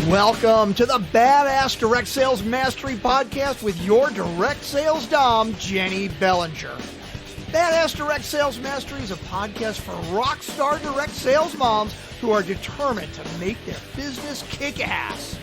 Welcome to the Badass Direct Sales Mastery Podcast with your direct sales dom, Jennie Bellinger. Badass Direct Sales Mastery is a podcast for rock star direct sales moms who are determined to make their business kick ass.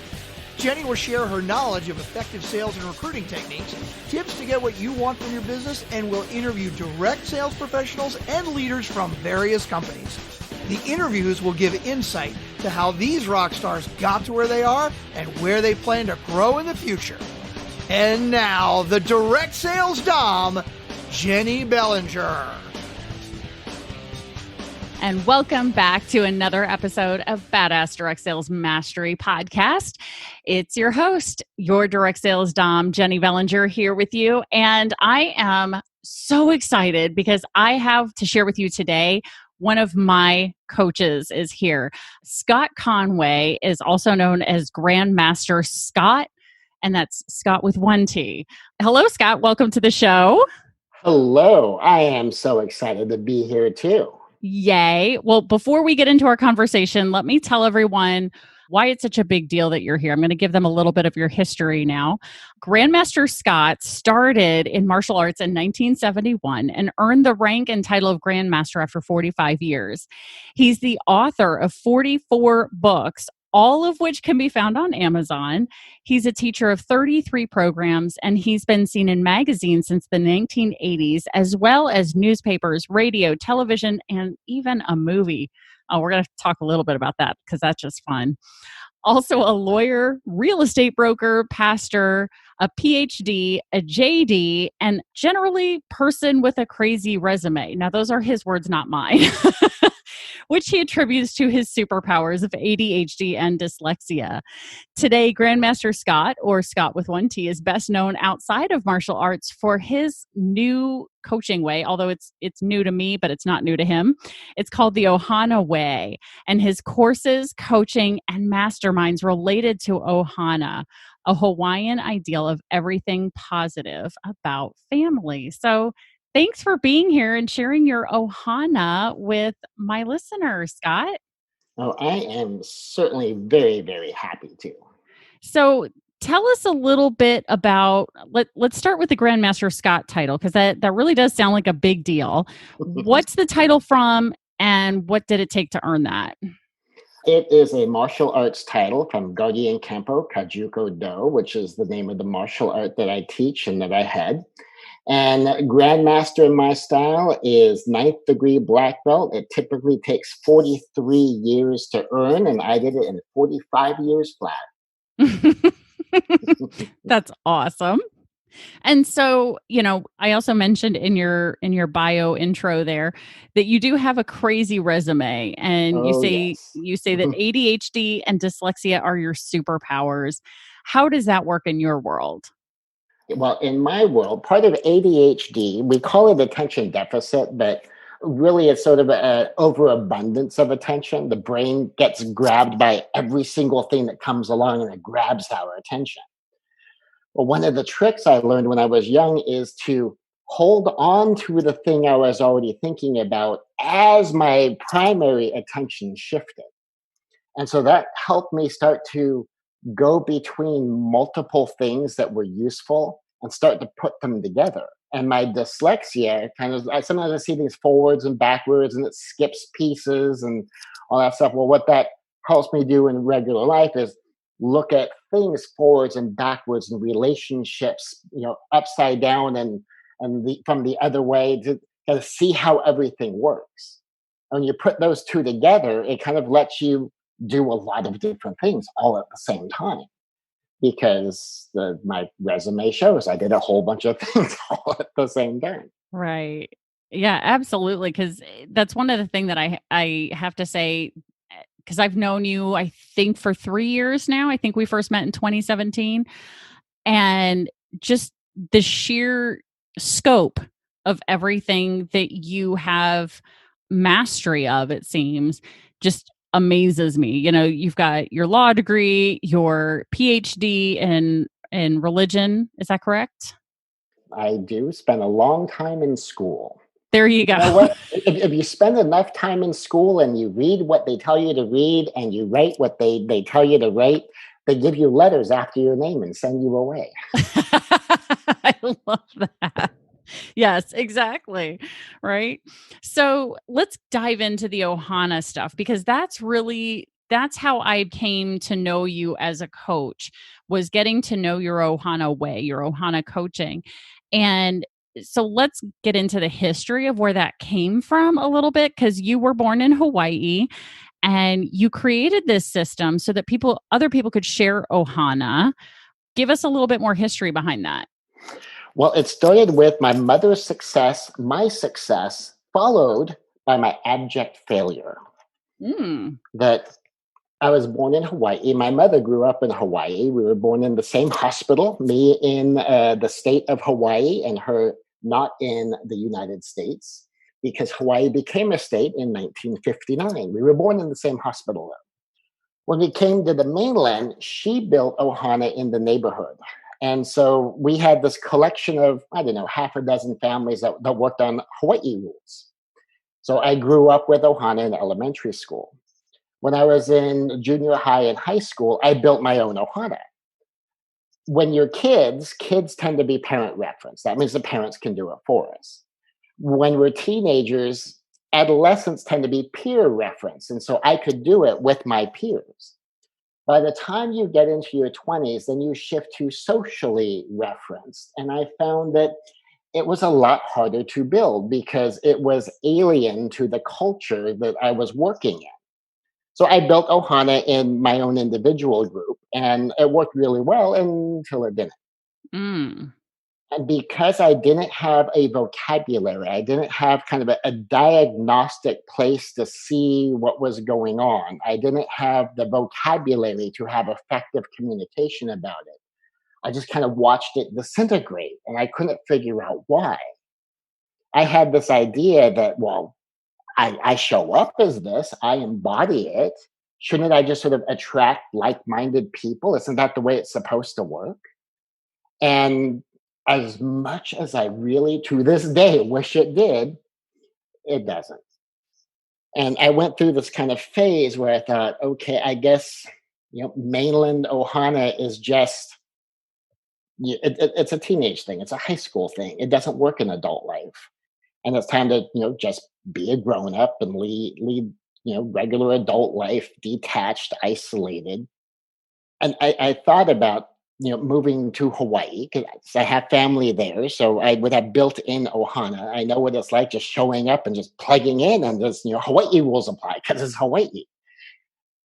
Jennie will share her knowledge of effective sales and recruiting techniques, tips to get what you want from your business, and will interview direct sales professionals and leaders from various companies. The interviews will give insight to how these rock stars got to where they are and where they plan to grow in the future. And now, the direct sales dom, Jennie Bellinger. And welcome back to another episode of Badass Direct Sales Mastery Podcast. It's your host, your direct sales dom, Jennie Bellinger, here with you. And I am so excited because I have to share with you today one of my coaches is here. Scot Conway is also known as Grandmaster Scot, and that's Scot with one T. Hello, Scot. Welcome to the show. Hello. I am so excited to be here too. Yay. Well, before we get into our conversation, let me tell everyone why it's such a big deal that you're here. I'm going to give them a little bit of your history now. Grandmaster Scot started in martial arts in 1971 and earned the rank and title of Grandmaster after 45 years. He's the author of 44 books, all of which can be found on Amazon. He's a teacher of 33 programs, and he's been seen in magazines since the 1980s, as well as newspapers, radio, television, and even a movie. We're going to talk a little bit about that because that's just fun. Also a lawyer, real estate broker, pastor, a PhD, a JD, and generally person with a crazy resume. Now, those are his words, not mine, which he attributes to his superpowers of ADHD and dyslexia. Today, Grandmaster Scot, or Scot with one T, is best known outside of martial arts for his new coaching way, although it's new to me, but it's not new to him. It's called the Ohana way, and his courses, coaching, and masterminds related to Ohana, a Hawaiian ideal of everything positive about family. So thanks for being here and sharing your Ohana with my listeners, Scot. Oh, I am certainly very, very happy to. So tell us a little bit about, let's start with the Grandmaster Scot title, because that really does sound like a big deal. What's the title from, and what did it take to earn that? It is a martial arts title from Guardian Kempo Kajuko Do, which is the name of the martial art that I teach and that I head. And Grandmaster in my style is 9th degree black belt. It typically takes 43 years to earn, and I did it in 45 years flat. That's awesome. And so, I also mentioned in your bio intro there that you do have a crazy resume, and you say that ADHD and dyslexia are your superpowers. How does that work in your world? Well, in my world, part of ADHD, we call it attention deficit, but really it's sort of an overabundance of attention. The brain gets grabbed by every single thing that comes along, and it grabs our attention. Well, one of the tricks I learned when I was young is to hold on to the thing I was already thinking about as my primary attention shifted. And so that helped me start to go between multiple things that were useful and start to put them together. And my dyslexia sometimes I see things forwards and backwards, and it skips pieces and all that stuff. Well, what that helps me do in regular life is look at things forwards and backwards and relationships, upside down and from the other way to see how everything works. And when you put those two together, it kind of lets you do a lot of different things all at the same time, because my resume shows I did a whole bunch of things all at the same time. Right. Yeah, absolutely. Because that's one of the things that I have to say, because I've known you, I think, for 3 years now. I think we first met in 2017. And just the sheer scope of everything that you have mastery of, it seems, just amazes me. You've got your law degree, your PhD in religion. Is that correct? I do spend a long time in school. There you go. You know what? If you spend enough time in school and you read what they tell you to read and you write what they tell you to write, They give you letters after your name and send you away. I love that. Yes, exactly. Right. So let's dive into the Ohana stuff because that's how I came to know you as a coach, was getting to know your Ohana way, your Ohana coaching. And so let's get into the history of where that came from a little bit, because you were born in Hawaii and you created this system so that other people could share Ohana. Give us a little bit more history behind that. Well, it started with my mother's success, my success, followed by my abject failure. That I was born in Hawaii. My mother grew up in Hawaii. We were born in the same hospital, me in the state of Hawaii and her not in the United States, because Hawaii became a state in 1959. We were born in the same hospital, though. When we came to the mainland, she built Ohana in the neighborhood. And so we had this collection of, I don't know, half a dozen families that worked on Hawaii rules. So I grew up with Ohana in elementary school. When I was in junior high and high school, I built my own Ohana. When you're kids tend to be parent reference. That means the parents can do it for us. When we're teenagers, adolescents tend to be peer reference. And so I could do it with my peers. By the time you get into your 20s, then you shift to socially referenced. And I found that it was a lot harder to build because it was alien to the culture that I was working in. So I built Ohana in my own individual group, and it worked really well until it didn't. Mm. And because I didn't have a vocabulary, I didn't have kind of a diagnostic place to see what was going on. I didn't have the vocabulary to have effective communication about it. I just kind of watched it disintegrate and I couldn't figure out why. I had this idea that, well, I show up as this, I embody it. Shouldn't I just sort of attract like minded people? Isn't that the way it's supposed to work? And as much as I really, to this day, wish it did, it doesn't. And I went through this kind of phase where I thought, okay, I guess mainland Ohana is just it's a teenage thing, it's a high school thing. It doesn't work in adult life, and it's time to just be a grown up and lead regular adult life, detached, isolated. And I thought about moving to Hawaii because I have family there, so I would have built in Ohana. I know what it's like just showing up and just plugging in, and just Hawaii rules apply because it's Hawaii.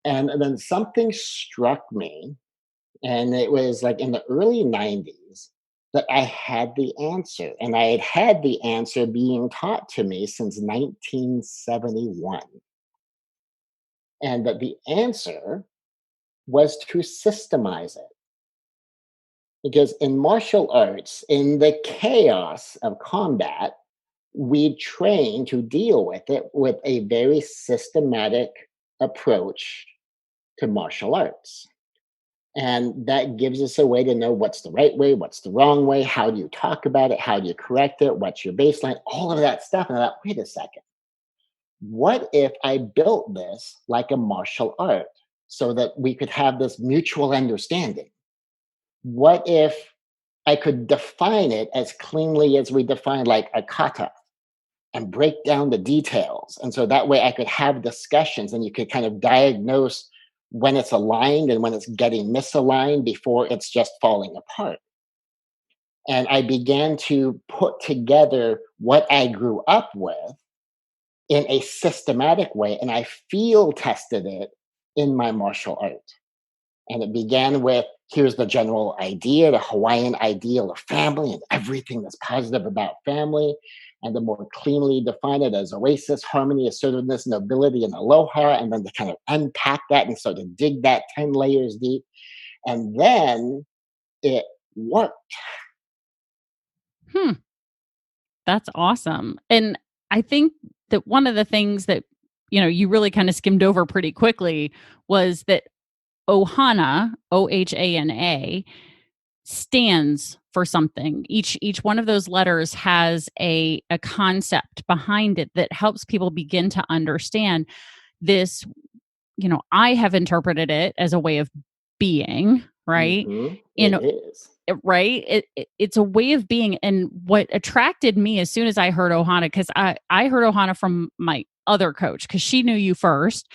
And then something struck me, and it was like in the early '90s that I had the answer, and I had the answer being taught to me since 1971, and that the answer was to systemize it. Because in martial arts, in the chaos of combat, we train to deal with it with a very systematic approach to martial arts. And that gives us a way to know what's the right way, what's the wrong way, how do you talk about it, how do you correct it, what's your baseline, all of that stuff. And I thought, wait a second, what if I built this like a martial art so that we could have this mutual understanding? What if I could define it as cleanly as we define like a kata and break down the details? And so that way I could have discussions and you could kind of diagnose when it's aligned and when it's getting misaligned before it's just falling apart. And I began to put together what I grew up with in a systematic way, and I field tested it in my martial art. And it began with here's the general idea, the Hawaiian ideal of family and everything that's positive about family. And the more cleanly define it as Oasis, harmony, assertiveness, nobility, and aloha. And then to kind of unpack that and sort of dig that 10 layers deep. And then it worked. That's awesome. And I think that one of the things that, you really kind of skimmed over pretty quickly was that Ohana, Ohana, stands for something. Each one of those letters has a concept behind it that helps people begin to understand this. I have interpreted it as a way of being, right? It In is. right, it's a way of being. And what attracted me as soon as I heard Ohana, because I heard Ohana from my other coach, because she knew you first,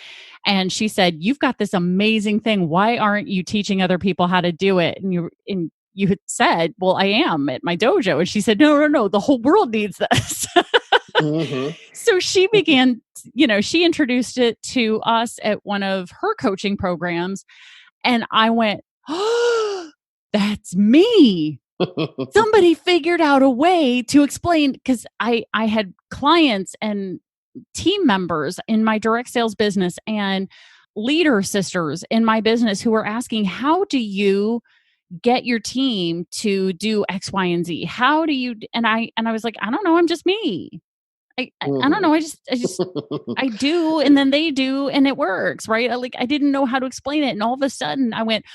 and she said, you've got this amazing thing, why aren't you teaching other people how to do it? And you had said, well, I am at my dojo. And she said, no, the whole world needs this. Mm-hmm. So she began, she introduced it to us at one of her coaching programs. And I went, oh, that's me. Somebody figured out a way to explain, because I had clients and team members in my direct sales business and leader sisters in my business who were asking, how do you get your team to do X, Y, and Z? How do you, and I was like, I don't know. I'm just me. I don't know. I do. And then they do, and it works. Right. I didn't know how to explain it. And all of a sudden I went,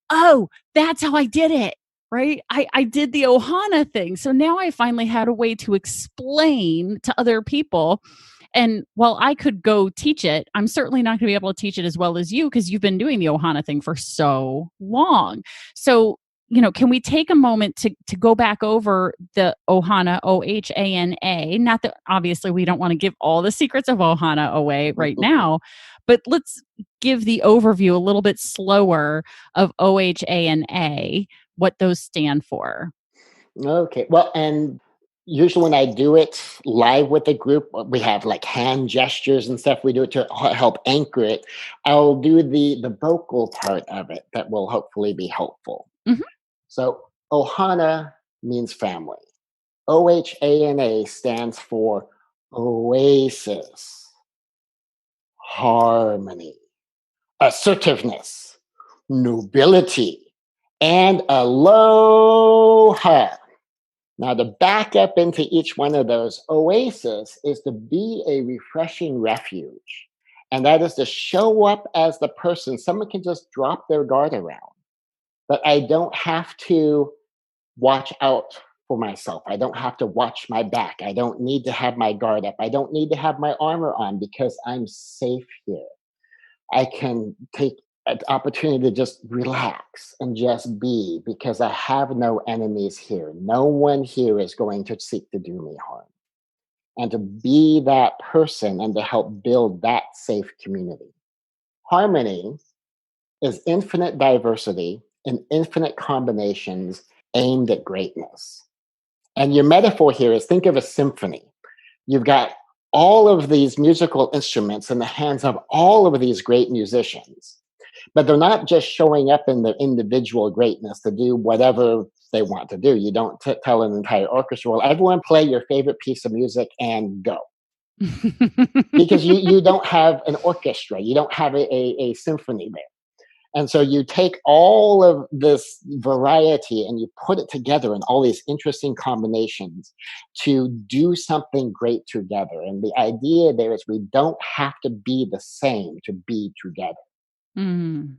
oh, that's how I did it. Right. I did the Ohana thing. So now I finally had a way to explain to other people. And while I could go teach it, I'm certainly not going to be able to teach it as well as you, because you've been doing the Ohana thing for so long. So, can we take a moment to go back over the Ohana, Ohana? Not that obviously we don't want to give all the secrets of Ohana away right now, but let's give the overview a little bit slower of Ohana, what those stand for. Okay. Well, and usually when I do it live with the group, we have like hand gestures and stuff. We do it to help anchor it. I'll do the vocal part of it that will hopefully be helpful. Mhm. So Ohana means family. Ohana stands for Oasis, harmony, assertiveness, nobility, and aloha. Now, to back up into each one of those, Oasis is to be a refreshing refuge. And that is to show up as the person someone can just drop their guard around. But I don't have to watch out for myself. I don't have to watch my back. I don't need to have my guard up. I don't need to have my armor on because I'm safe here. I can take an opportunity to just relax and just be because I have no enemies here. No one here is going to seek to do me harm. And to be that person and to help build that safe community. Harmony is infinite diversity and infinite combinations aimed at greatness. And your metaphor here is think of a symphony. You've got all of these musical instruments in the hands of all of these great musicians, but they're not just showing up in their individual greatness to do whatever they want to do. You don't tell an entire orchestra, well, everyone play your favorite piece of music and go. Because you don't have an orchestra, you don't have a symphony there. And so you take all of this variety and you put it together in all these interesting combinations to do something great together. And the idea there is we don't have to be the same to be together. Mm.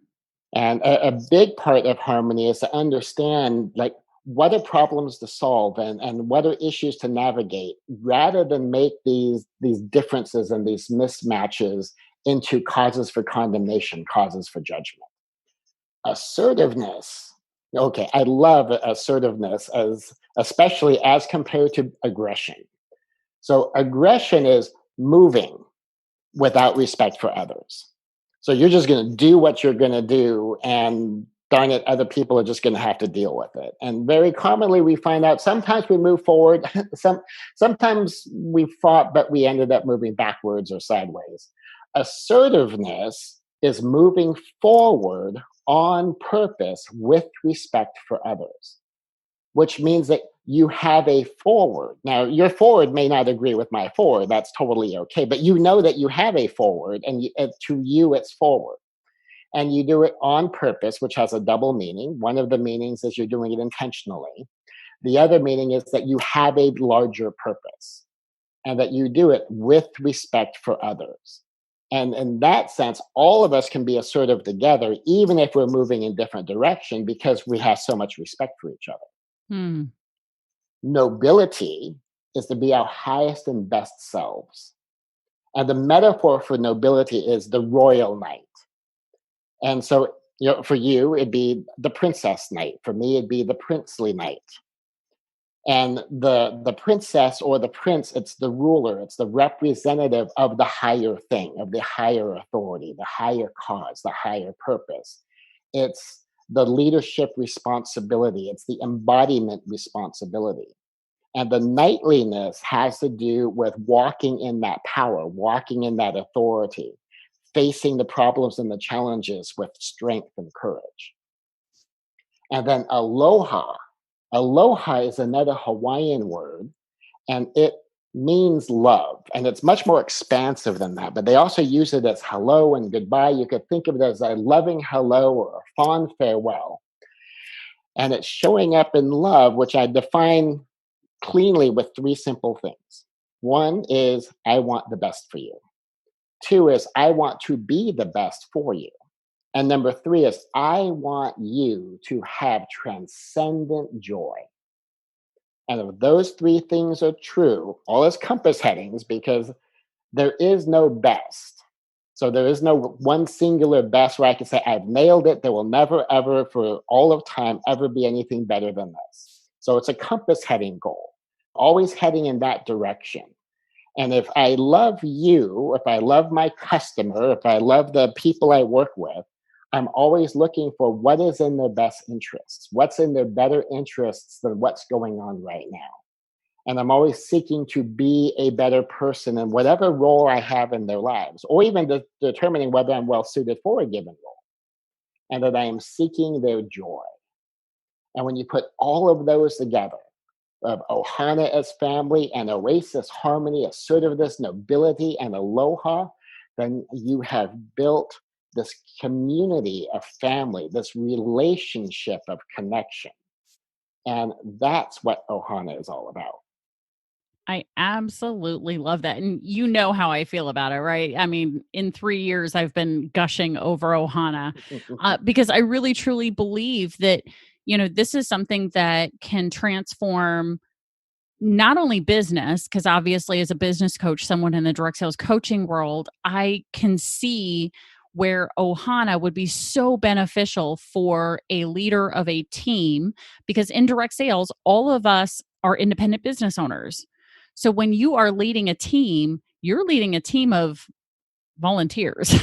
And a big part of harmony is to understand like what are problems to solve and what are issues to navigate rather than make these differences and these mismatches into causes for condemnation, causes for judgment. Assertiveness. Okay, I love assertiveness as especially as compared to aggression. So aggression is moving without respect for others. So you're just going to do what you're going to do, and darn it, other people are just going to have to deal with it. And very commonly, we find out sometimes we move forward, sometimes we fought, but we ended up moving backwards or sideways. Assertiveness is moving forward on purpose with respect for others, which means that you have a forward. Now, your forward may not agree with my forward. That's totally okay. But you know that you have a forward, and to you, it's forward. And you do it on purpose, which has a double meaning. One of the meanings is you're doing it intentionally. The other meaning is that you have a larger purpose and that you do it with respect for others. And in that sense, all of us can be assertive together, even if we're moving in different direction, because we have so much respect for each other. Hmm. Nobility is to be our highest and best selves. And the metaphor for nobility is the royal knight. And so For you, it'd be the princess knight. For me, it'd be the princely knight. And the princess or the prince, it's the ruler, it's the representative of the higher thing, of the higher authority, the higher cause, the higher purpose. It's the leadership responsibility, it's the embodiment responsibility. And the knightliness has to do with walking in that power, walking in that authority, facing the problems and the challenges with strength and courage. And then aloha. Aloha is another Hawaiian word, and it means love. And it's much more expansive than that, but they also use it as hello and goodbye. You could think of it as a loving hello or a fond farewell. And it's showing up in love, which I define cleanly with three simple things. One is, I want the best for you. Two is, I want to be the best for you. And number three is, I want you to have transcendent joy. And if those three things are true, all as compass headings, because there is no best. So there is no one singular best where I can say, I've nailed it. There will never, ever, for all of time, ever be anything better than this. So it's a compass heading goal, always heading in that direction. And if I love you, if I love my customer, if I love the people I work with, I'm always looking for what is in their best interests, what's in their better interests than what's going on right now. And I'm always seeking to be a better person in whatever role I have in their lives, or even determining whether I'm well suited for a given role, and that I am seeking their joy. And when you put all of those together, of Ohana as family and Oasis harmony, assertiveness, nobility, and aloha, then you have built this community of family, this relationship of connection. And that's what Ohana is all about. I absolutely love that. And you know how I feel about it, right? I mean, in 3 years, I've been gushing over Ohana because I really, truly believe that, this is something that can transform not only business, because obviously as a business coach, someone in the direct sales coaching world, I can see where Ohana would be so beneficial for a leader of a team, because in direct sales, all of us are independent business owners. So when you are leading a team, you're leading a team of volunteers.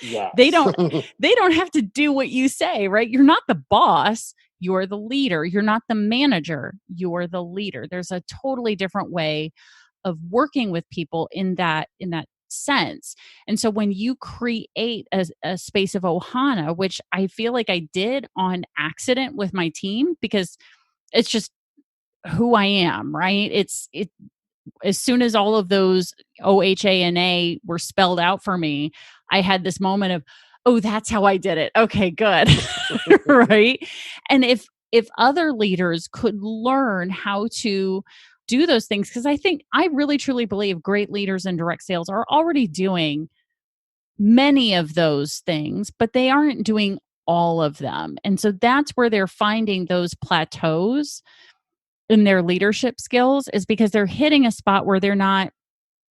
Yes. they don't have to do what you say, right? You're not the boss, you're the leader. You're not the manager, you're the leader. There's a totally different way of working with people in that sense. And so when you create a space of Ohana, which I feel like I did on accident with my team, because it's just who I am, right? It as soon as all of those OHANA were spelled out for me, I had this moment of, oh, that's how I did it. Okay, good. Right. And if other leaders could learn how to do those things, because I really truly believe great leaders in direct sales are already doing many of those things, but they aren't doing all of them. And so that's where they're finding those plateaus in their leadership skills, is because they're hitting a spot where they're not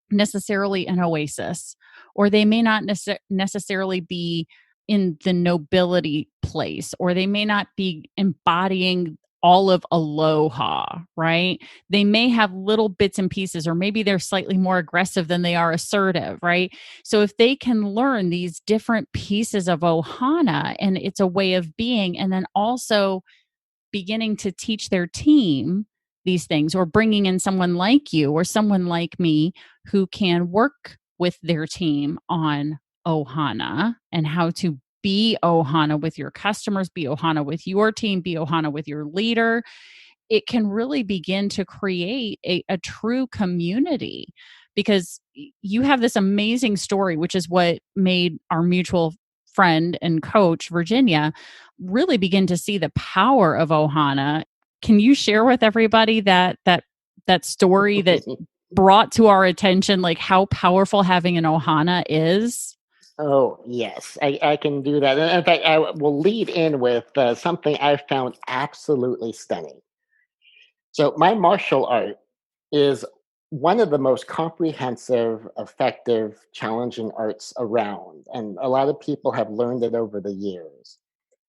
necessarily an oasis, or they may not necessarily be in the nobility place, or they may not be embodying all of aloha, right? They may have little bits and pieces, or maybe they're slightly more aggressive than they are assertive, right? So if they can learn these different pieces of Ohana, and it's a way of being, and then also beginning to teach their team these things, or bringing in someone like you or someone like me who can work with their team on Ohana and how to be Ohana with your customers, be Ohana with your team, be Ohana with your leader, it can really begin to create a true community. Because you have this amazing story, which is what made our mutual friend and coach, Virginia, really begin to see the power of Ohana. Can you share with everybody that story that brought to our attention, like, how powerful having an Ohana is? Oh, yes, I can do that. And in fact, I will lead in with something I found absolutely stunning. So, my martial art is one of the most comprehensive, effective, challenging arts around. And a lot of people have learned it over the years.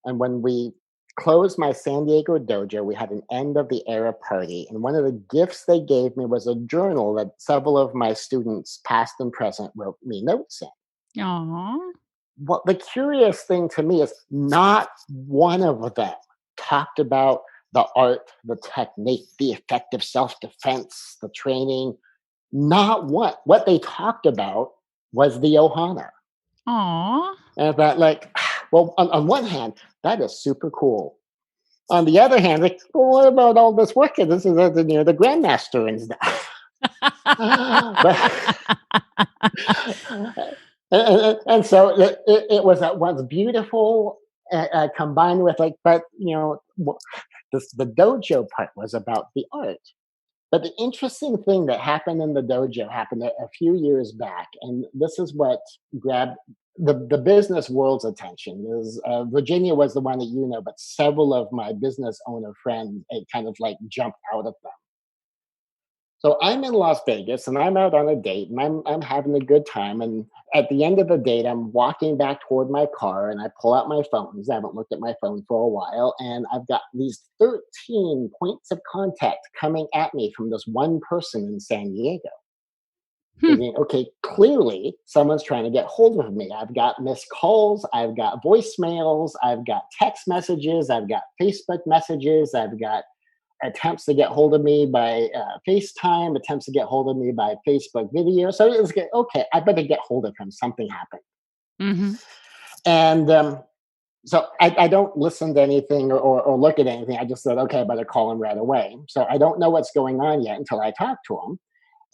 And when we closed my San Diego dojo, we had an end of the era party. And one of the gifts they gave me was a journal that several of my students, past and present, wrote me notes in. Aw. What the curious thing to me is not one of them talked about the art, the technique, the effective self-defense, the training. Not one. What they talked about was the Ohana. Aw. And I thought, like, well, on one hand, that is super cool. On the other hand, like, well, what about all this work? This is the grandmaster and stuff. And so it was beautiful, combined with like, but the dojo part was about the art. But the interesting thing that happened in the dojo happened a few years back, and this is what grabbed the business world's attention. Is Virginia was the one that but several of my business owner friends, it kind of like jumped out of them. So I'm in Las Vegas and I'm out on a date and I'm having a good time. And at the end of the date, I'm walking back toward my car and I pull out my phone because I haven't looked at my phone for a while. And I've got these 13 points of contact coming at me from this one person in San Diego. Thinking, okay, clearly someone's trying to get hold of me. I've got missed calls, I've got voicemails, I've got text messages, I've got Facebook messages, I've got attempts to get hold of me by FaceTime, attempts to get hold of me by Facebook video. So it was okay, I better get hold of him. Something happened. Mm-hmm. And so I don't listen to anything or look at anything. I just said, okay, I better call him right away. So I don't know what's going on yet until I talk to him.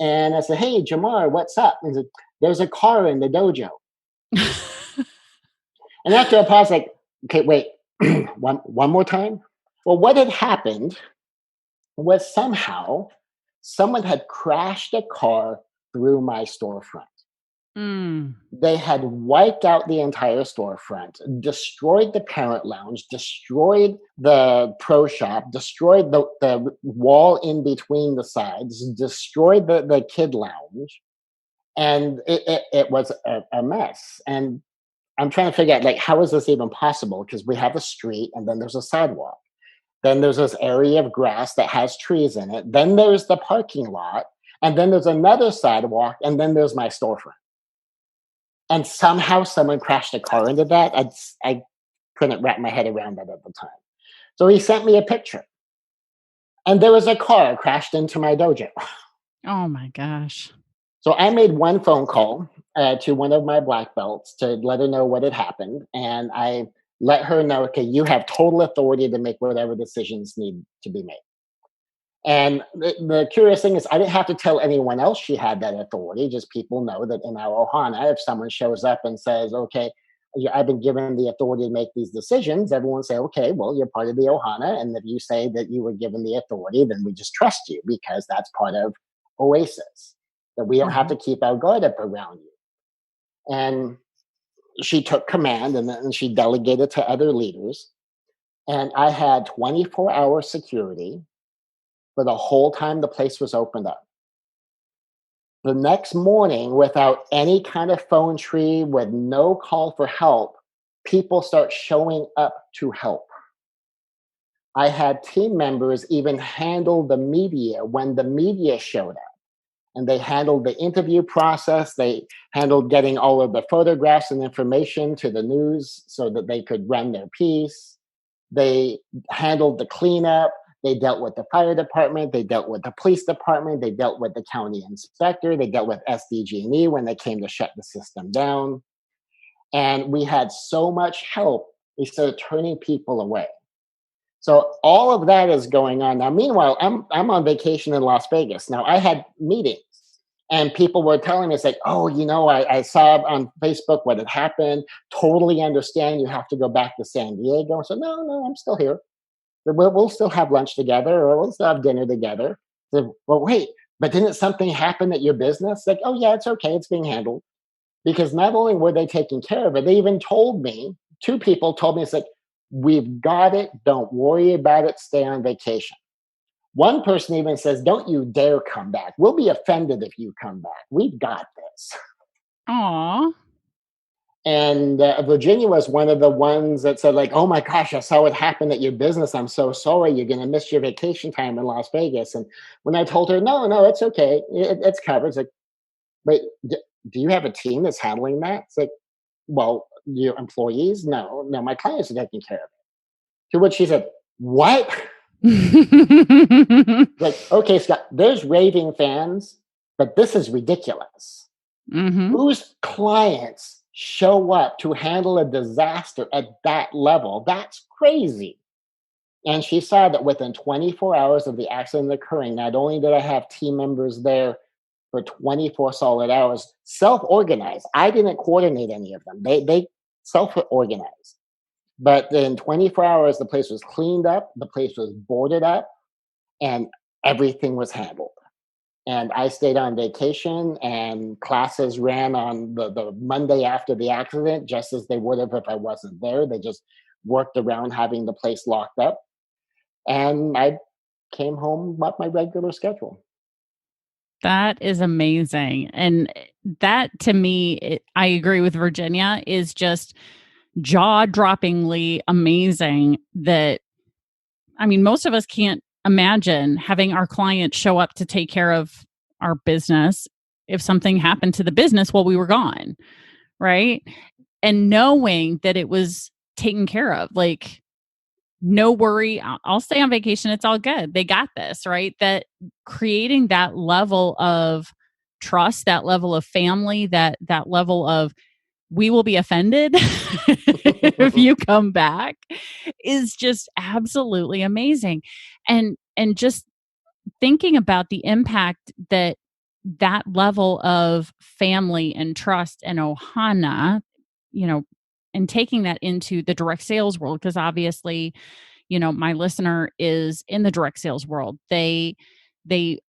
And I said, hey, Jamar, what's up? And he said, there's a car in the dojo. And after a pause, like, okay, wait, one more time. Well, what had happened was somehow someone had crashed a car through my storefront. They had wiped out the entire storefront, destroyed the parent lounge, destroyed the pro shop, destroyed the wall in between the sides, destroyed the kid lounge. And it was a mess. And I'm trying to figure out, like, how is this even possible? Because we have a street and then there's a sidewalk. Then there's this area of grass that has trees in it. Then there's the parking lot. And then there's another sidewalk. And then there's my storefront. And somehow someone crashed a car into that. I couldn't wrap my head around that at the time. So he sent me a picture. And there was a car crashed into my dojo. Oh my gosh. So I made one phone call to one of my black belts to let her know what had happened. And I let her know, okay, you have total authority to make whatever decisions need to be made. And the curious thing is, I didn't have to tell anyone else she had that authority. Just people know that in our Ohana, if someone shows up and says, okay, I've been given the authority to make these decisions, everyone say, okay, well, you're part of the Ohana. And if you say that you were given the authority, then we just trust you because that's part of Oasis, that we don't have to keep our guard up around you. And she took command and then she delegated to other leaders. And I had 24-hour security for the whole time the place was opened up. The next morning, without any kind of phone tree, with no call for help, people start showing up to help. I had team members even handle the media when the media showed up. And they handled the interview process. They handled getting all of the photographs and information to the news so that they could run their piece. They handled the cleanup. They dealt with the fire department. They dealt with the police department. They dealt with the county inspector. They dealt with SDG&E when they came to shut the system down. And we had so much help, we started turning people away. So all of that is going on. Now, meanwhile, I'm on vacation in Las Vegas. Now, I had meetings and people were telling me, it's like, oh, I saw on Facebook what had happened. Totally understand you have to go back to San Diego. So no, I'm still here. We'll still have lunch together or we'll still have dinner together. So, well, wait, but didn't something happen at your business? Like, oh, yeah, it's okay. It's being handled. Because not only were they taking care of it, they even told me, two people told me, it's like, we've got it. Don't worry about it. Stay on vacation. One person even says, "Don't you dare come back. We'll be offended if you come back. We've got this." Aw. And Virginia was one of the ones that said, like, "Oh my gosh, I saw what happened at your business. I'm so sorry. You're going to miss your vacation time in Las Vegas." And when I told her, "No, no, it's okay. It's covered," it's like, "Wait, do you have a team that's handling that?" It's like, "Well, your employees? No, no, my clients are taking care of it." To which she said, "What?" Like, okay, Scott, there's raving fans, but this is ridiculous. Mm-hmm. Whose clients show up to handle a disaster at that level? That's crazy. And she saw that within 24 hours of the accident occurring, not only did I have team members there for 24 solid hours, self-organized. I didn't coordinate any of them. They self-organized. But in 24 hours, the place was cleaned up, the place was boarded up, and everything was handled. And I stayed on vacation, and classes ran on the Monday after the accident, just as they would have if I wasn't there. They just worked around having the place locked up. And I came home up my regular schedule. That is amazing. And that to me, I agree with Virginia, is just jaw-droppingly amazing that, I mean, most of us can't imagine having our client show up to take care of our business if something happened to the business while we were gone, right? And knowing that it was taken care of, like, no worry, I'll stay on vacation. It's all good. They got this, right? That creating that level of trust, that level of family, that level of we will be offended if you come back is just absolutely amazing. And just thinking about the impact that that level of family and trust and Ohana, you know, and taking that into the direct sales world, because obviously, my listener is in the direct sales world. They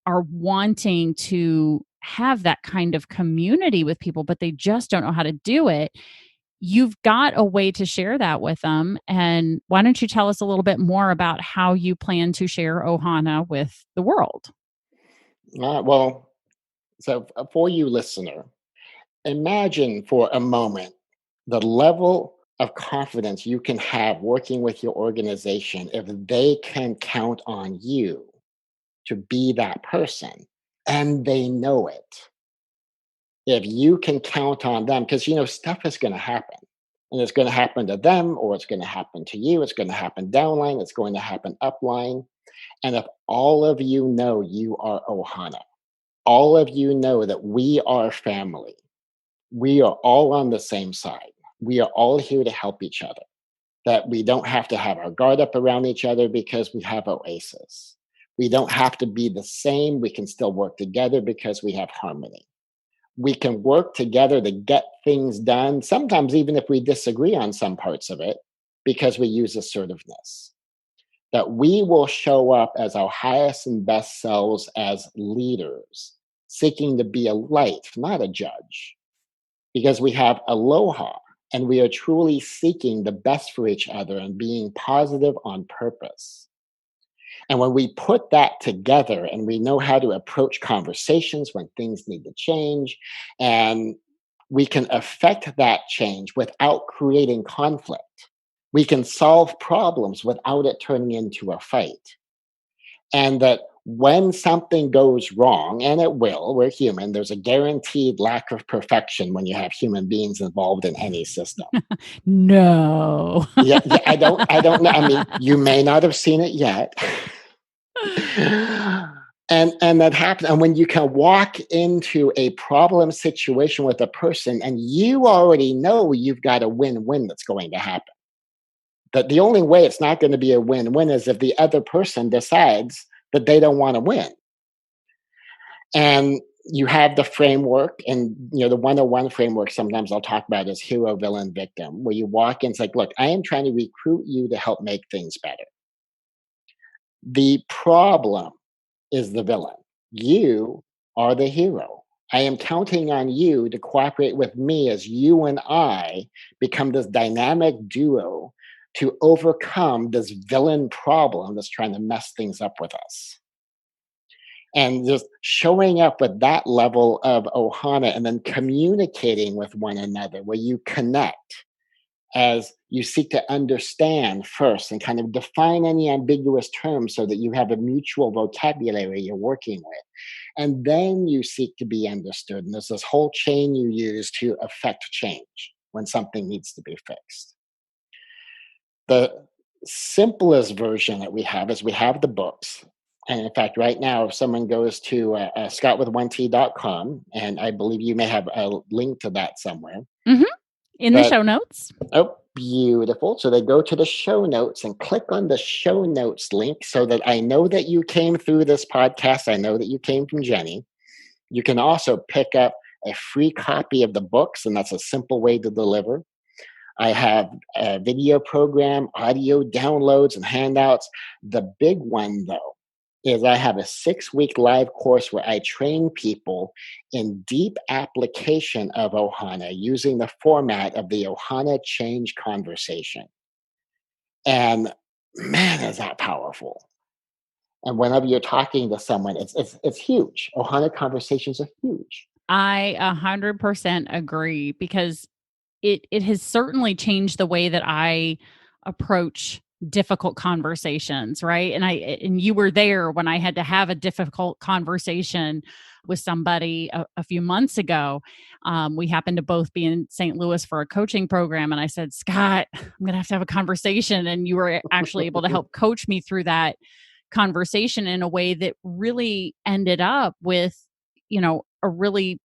are wanting to have that kind of community with people, but they just don't know how to do it. You've got a way to share that with them. And why don't you tell us a little bit more about how you plan to share Ohana with the world? Well, so for you, listener, imagine for a moment the level of confidence you can have working with your organization if they can count on you to be that person and they know it. If you can count on them, because stuff is going to happen, and it's going to happen to them, or it's going to happen to you, it's going to happen downline, it's going to happen upline. And if all of you know you are Ohana, all of you know that we are family, we are all on the same side, we are all here to help each other, that we don't have to have our guard up around each other because we have Oasis. We don't have to be the same. We can still work together because we have harmony. We can work together to get things done, sometimes even if we disagree on some parts of it, because we use assertiveness. That we will show up as our highest and best selves as leaders, seeking to be a light, not a judge, because we have Aloha, and we are truly seeking the best for each other and being positive on purpose. And when we put that together and we know how to approach conversations when things need to change, and we can affect that change without creating conflict, we can solve problems without it turning into a fight. And that when something goes wrong, and it will, we're human, there's a guaranteed lack of perfection when you have human beings involved in any system. No. Yeah, I don't know. I mean, you may not have seen it yet. And that happens. And when you can walk into a problem situation with a person and you already know you've got a win-win that's going to happen. That the only way it's not going to be a win-win is if the other person decides that they don't want to win. And you have the framework, and the 101 framework sometimes I'll talk about is hero, villain, victim, where you walk in, it's like, look, I am trying to recruit you to help make things better. The problem is the villain. You are the hero. I am counting on you to cooperate with me as you and I become this dynamic duo to overcome this villain problem that's trying to mess things up with us. And just showing up with that level of Ohana and then communicating with one another where you connect as you seek to understand first and kind of define any ambiguous terms so that you have a mutual vocabulary you're working with. And then you seek to be understood. And there's this whole chain you use to affect change when something needs to be fixed. The simplest version that we have is we have the books. And in fact, right now, if someone goes to scotwith1t.com, and I believe you may have a link to that somewhere. Mm-hmm. In the But show notes. oh, beautiful. So they go to the show notes and click on the show notes link so that I know that you came through this podcast. I know that you came from Jennie. You can also pick up a free copy of the books, and that's a simple way to deliver. I have a video program, audio downloads, and handouts. The big one, though, is I have a 6-week live course where I train people in deep application of Ohana using the format of the Ohana Change Conversation. And man, is that powerful. And whenever you're talking to someone, it's huge. Ohana conversations are huge. I 100% agree, because it has certainly changed the way that I approach difficult conversations, right? And you were there when I had to have a difficult conversation with somebody a few months ago. We happened to both be in St. Louis for a coaching program, and I said, Scott, I'm going to have a conversation, and you were actually able to help coach me through that conversation in a way that really ended up with, a really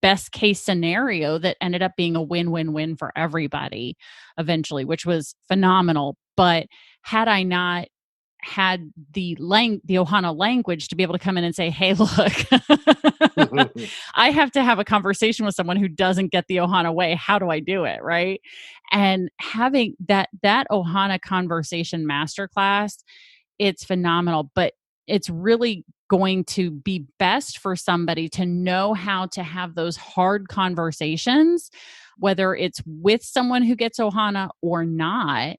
best case scenario that ended up being a win-win-win for everybody eventually, which was phenomenal. But had I not had the Ohana language to be able to come in and say, hey, look, I have to have a conversation with someone who doesn't get the Ohana way. How do I do it? Right. And having that Ohana conversation masterclass, it's phenomenal. But it's really going to be best for somebody to know how to have those hard conversations, whether it's with someone who gets Ohana or not,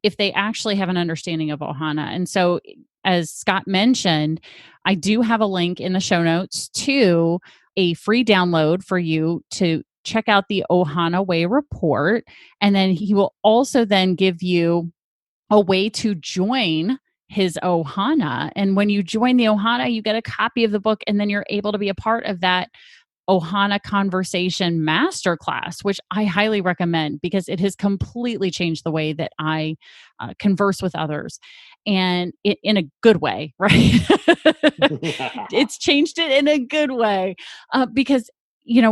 if they actually have an understanding of Ohana. And so, as Scott mentioned, I do have a link in the show notes to a free download for you to check out the Ohana Way report. And then he will also then give you a way to join his Ohana. And when you join the Ohana, you get a copy of the book, and then you're able to be a part of that Ohana Conversation Masterclass, which I highly recommend because it has completely changed the way that I converse with others, and in a good way, right? It's changed it in a good way because,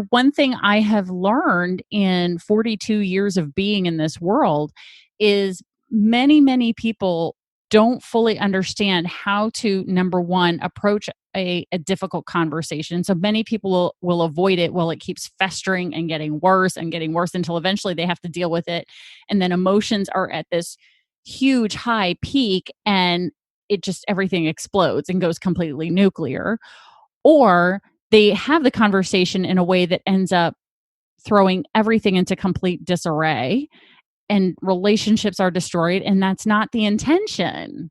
one thing I have learned in 42 years of being in this world is many, many people don't fully understand how to, number one, approach a difficult conversation. So many people will avoid it while it keeps festering and getting worse until eventually they have to deal with it. And then emotions are at this huge high peak, and everything explodes and goes completely nuclear. Or they have the conversation in a way that ends up throwing everything into complete disarray, and relationships are destroyed, and that's not the intention.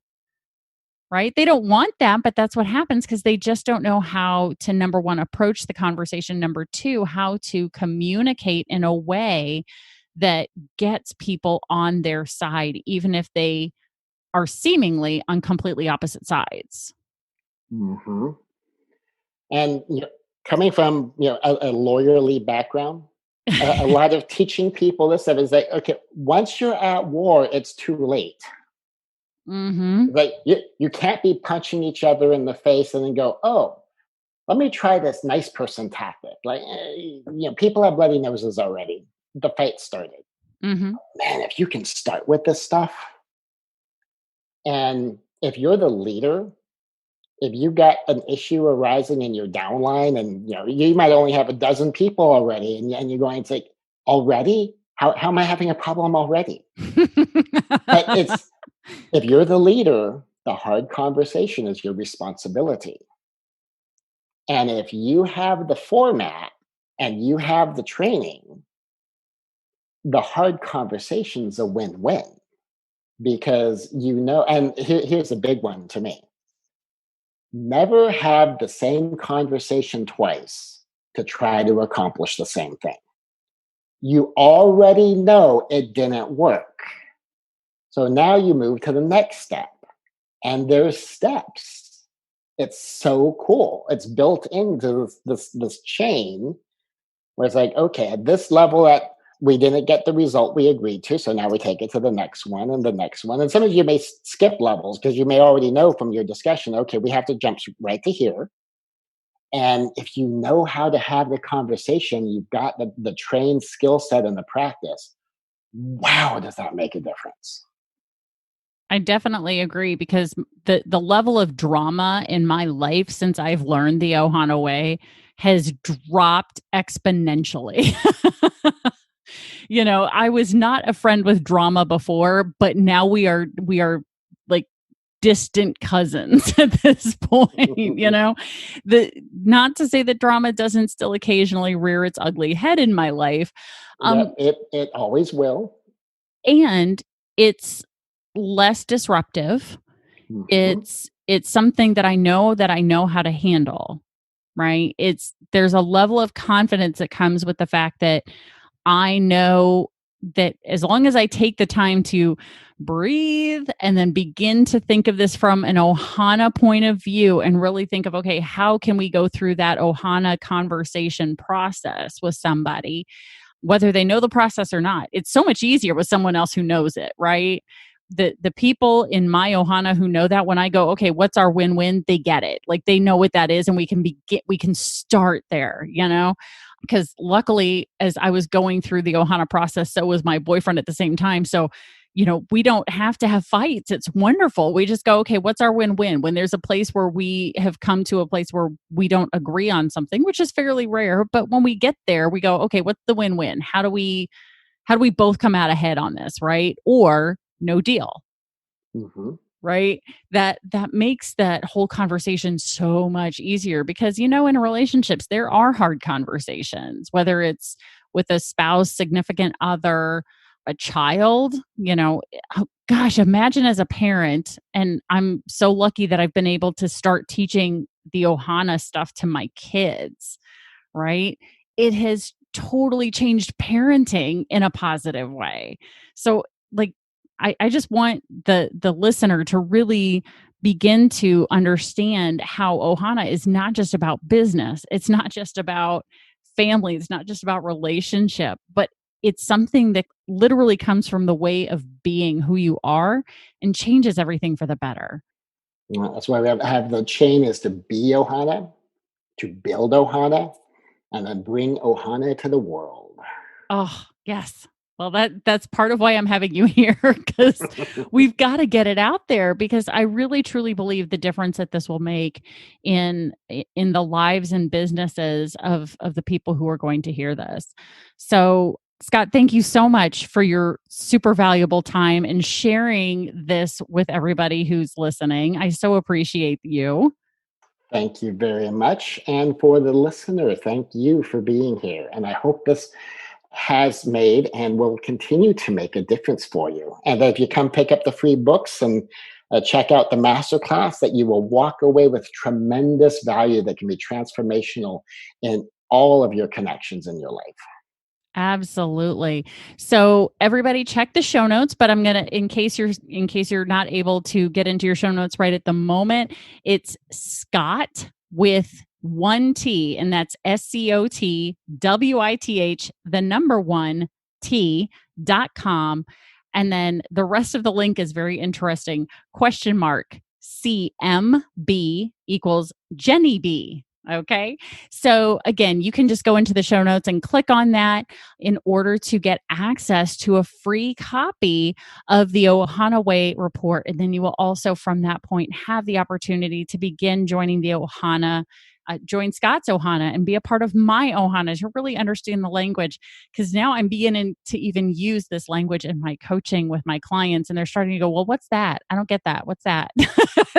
Right? They don't want that, but that's what happens because they just don't know how to, number one, approach the conversation. Number two, how to communicate in a way that gets people on their side, even if they are seemingly on completely opposite sides. Mm-hmm. And coming from a lawyerly background, a lot of teaching people this stuff is like, okay, once you're at war, it's too late. Mm-hmm. Like you can't be punching each other in the face and then go, oh, let me try this nice person tactic. Like, people have bloody noses already. The fight started. Mm-hmm. Man, if you can start with this stuff, and if you're the leader, if you got an issue arising in your downline, and you might only have a dozen people already, and you're going to say, already? How am I having a problem already? But if you're the leader, the hard conversation is your responsibility. And if you have the format and you have the training, the hard conversation is a win-win, because and here's a big one to me. Never have the same conversation twice to try to accomplish the same thing. You already know it didn't work. So now you move to the next step, and there's steps. It's so cool. It's built into this chain where it's like, okay, at this level, that we didn't get the result we agreed to, so now we take it to the next one and the next one. And some of you may skip levels because you may already know from your discussion, okay, we have to jump right to here. And if you know how to have the conversation, you've got the trained skill set and the practice. Wow, does that make a difference? I definitely agree, because the level of drama in my life since I've learned the Ohana way has dropped exponentially. I was not a friend with drama before, but now we are like distant cousins at this point. Not to say that drama doesn't still occasionally rear its ugly head in my life. It always will. And it's less disruptive. Mhm. It's something that I know how to handle, right? There's a level of confidence that comes with the fact that I know that as long as I take the time to breathe and then begin to think of this from an Ohana point of view and really think of, okay, how can we go through that Ohana conversation process with somebody, whether they know the process or not. It's so much easier with someone else who knows it, right? The people in my Ohana who know that, when I go, okay, what's our win-win? They get it. Like, they know what that is, and we can start there, because luckily, as I was going through the Ohana process, so was my boyfriend at the same time. So, we don't have to have fights. It's wonderful. We just go, okay, what's our win-win? When there's a place where we have come to a place where we don't agree on something, which is fairly rare, but when we get there, we go, okay, what's the win-win? How do we both come out ahead on this, right? Or no deal. Mm-hmm. Right? That makes that whole conversation so much easier, because in relationships there are hard conversations, whether it's with a spouse, significant other, a child. Oh, gosh, imagine as a parent, and I'm so lucky that I've been able to start teaching the Ohana stuff to my kids, right? It has totally changed parenting in a positive way. So, like, I just want the listener to really begin to understand how Ohana is not just about business. It's not just about family. It's not just about relationship, but it's something that literally comes from the way of being who you are and changes everything for the better. That's why we have the chain is to be Ohana, to build Ohana, and then bring Ohana to the world. Oh, yes. Well, that's part of why I'm having you here, because we've got to get it out there, because I really truly believe the difference that this will make in the lives and businesses of the people who are going to hear this. So, Scott, thank you so much for your super valuable time and sharing this with everybody who's listening. I so appreciate you. Thank you very much. And for the listener, thank you for being here. And I hope this has made and will continue to make a difference for you. And if you come pick up the free books and check out the masterclass, that you will walk away with tremendous value that can be transformational in all of your connections in your life. Absolutely. So everybody check the show notes, but I'm going to, in case you're not able to get into your show notes right at the moment, it's Scott with one T, and that's SCOTWITH, the number one T.com. And then the rest of the link is very interesting. $CMB equals Jennie B. Okay. So again, you can just go into the show notes and click on that in order to get access to a free copy of the Ohana Way report. And then you will also, from that point, have the opportunity to begin joining the Ohana, join Scott's Ohana and be a part of my Ohana to really understand the language. Because now I'm beginning to even use this language in my coaching with my clients, and they're starting to go, well, what's that? I don't get that. What's that?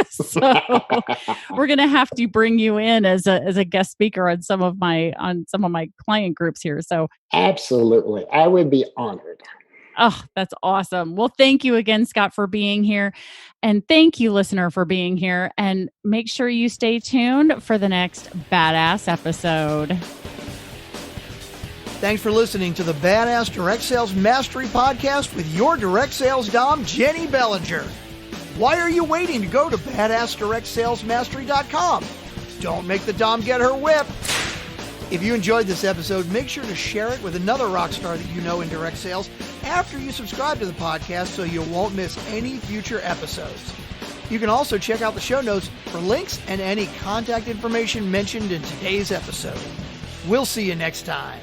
So we're going to have to bring you in as a guest speaker on some of my client groups here. So Absolutely. I would be honored. Oh, that's awesome. Well, thank you again, Scott, for being here. And thank you, listener, for being here. And make sure you stay tuned for the next badass episode. Thanks for listening to the Badass Direct Sales Mastery Podcast with your direct sales dom, Jennie Bellinger. Why are you waiting to go to badassdirectsalesmastery.com? Don't make the dom get her whip. If you enjoyed this episode, make sure to share it with another rock star that you know in direct sales after you subscribe to the podcast so you won't miss any future episodes. You can also check out the show notes for links and any contact information mentioned in today's episode. We'll see you next time.